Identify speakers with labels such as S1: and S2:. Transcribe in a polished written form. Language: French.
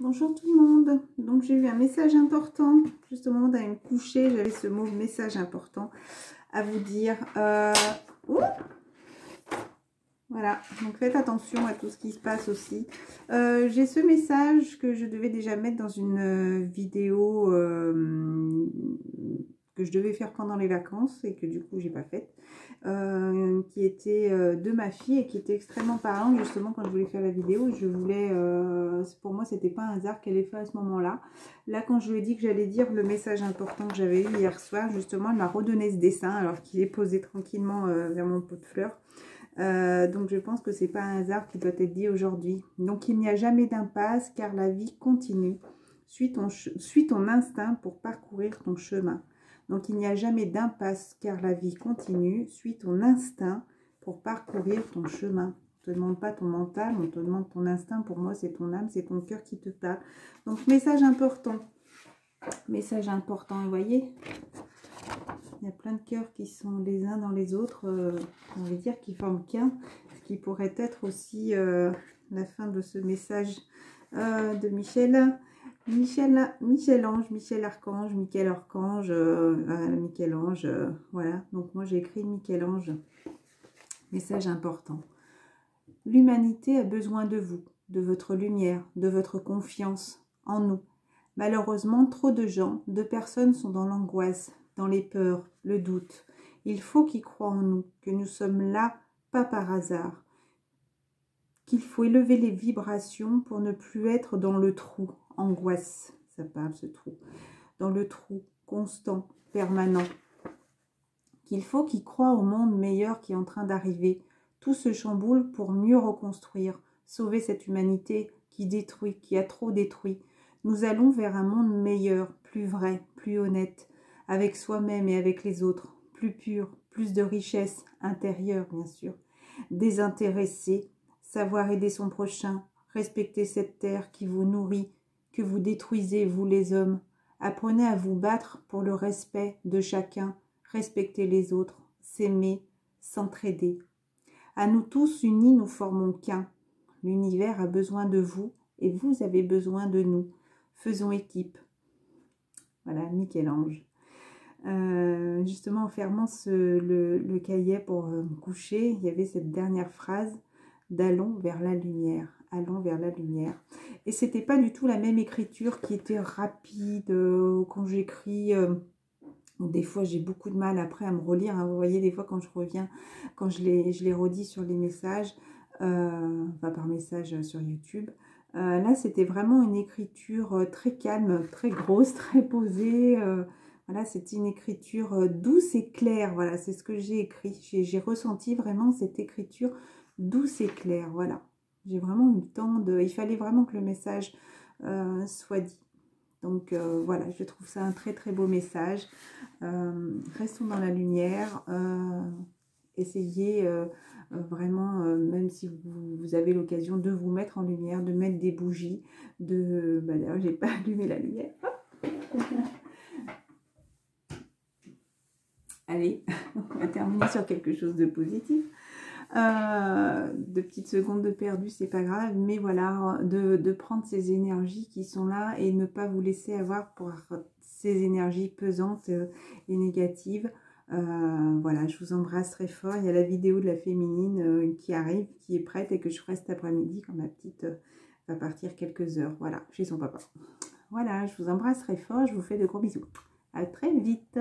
S1: Bonjour tout le monde. Donc j'ai eu un message important. Juste au moment d'aller me coucher, j'avais ce mot message important à vous dire. Voilà, donc faites attention à tout ce qui se passe aussi. J'ai ce message que je devais déjà mettre dans une vidéo que je devais faire pendant les vacances et que du coup j'ai pas faite. Qui était de ma fille et qui était extrêmement parlant justement quand je voulais faire la vidéo. Je voulais, pour moi c'était pas un hasard qu'elle ait fait à ce moment-là. Là quand je lui ai dit que j'allais dire le message important que j'avais eu hier soir, justement elle m'a redonné ce dessin alors qu'il est posé tranquillement vers mon pot de fleurs. Donc je pense que c'est pas un hasard qui doit être dit aujourd'hui. Donc il n'y a jamais d'impasse car la vie continue. Suis ton instinct pour parcourir ton chemin. Donc il n'y a jamais d'impasse car la vie continue. Suis ton instinct pour parcourir ton chemin. On ne te demande pas ton mental, on te demande ton instinct. Pour moi c'est ton âme, c'est ton cœur qui te parle. Donc message important. Message important, vous voyez, il y a plein de cœurs qui sont les uns dans les autres, on va dire qui forment qu'un, ce qui pourrait être aussi la fin de ce message de Michel-Ange, Michel-Archange, voilà. Donc moi j'ai écrit Michel-Ange, message important. L'humanité a besoin de vous, de votre lumière, de votre confiance en nous. Malheureusement, trop de personnes sont dans l'angoisse, dans les peurs, le doute. Il faut qu'ils croient en nous, que nous sommes là, pas par hasard. Qu'il faut élever les vibrations pour ne plus être dans le trou. Angoisse, ça parle ce trou. Dans le trou constant, permanent. Qu'il faut qu'ils croient au monde meilleur qui est en train d'arriver. Tout se chamboule pour mieux reconstruire, sauver cette humanité qui détruit, qui a trop détruit. Nous allons vers un monde meilleur, plus vrai, plus honnête, avec soi-même et avec les autres, plus pur, plus de richesse intérieure, bien sûr. Désintéressé, savoir aider son prochain, respecter cette terre qui vous nourrit, que vous détruisez, vous les hommes. Apprenez à vous battre pour le respect de chacun, respecter les autres, s'aimer, s'entraider. À nous tous unis, nous formons qu'un. L'univers a besoin de vous et vous avez besoin de nous. Faisons équipe. Voilà, Michel-Ange. Justement, en fermant le cahier pour me coucher, il y avait cette dernière phrase d'allons vers la lumière. Allons vers la lumière. Et c'était pas du tout la même écriture qui était rapide quand j'écris. Des fois, j'ai beaucoup de mal après à me relire. Hein. Vous voyez, des fois, quand je reviens, quand je les redis sur les messages, enfin par message sur YouTube, là, c'était vraiment une écriture très calme, très grosse, très posée. Voilà, c'était une écriture douce et claire. Voilà, c'est ce que j'ai écrit. J'ai ressenti vraiment cette écriture douce et claire. Voilà, j'ai vraiment eu le temps de... Il fallait vraiment que le message soit dit. Donc voilà, je trouve ça un très très beau message. Restons dans la lumière. Essayez vraiment, même si vous avez l'occasion de vous mettre en lumière, de mettre des bougies. D'ailleurs, j'ai pas allumé la lumière. Allez, on va terminer sur quelque chose de positif. De petites secondes de perdu, c'est pas grave, mais voilà, de prendre ces énergies qui sont là et ne pas vous laisser avoir pour ces énergies pesantes et négatives. Voilà, je vous embrasse très fort. Il y a la vidéo de la féminine qui arrive, qui est prête et que je ferai cet après-midi quand ma petite va partir quelques heures, voilà, chez son papa. Voilà, je vous embrasse très fort, je vous fais de gros bisous. À très vite.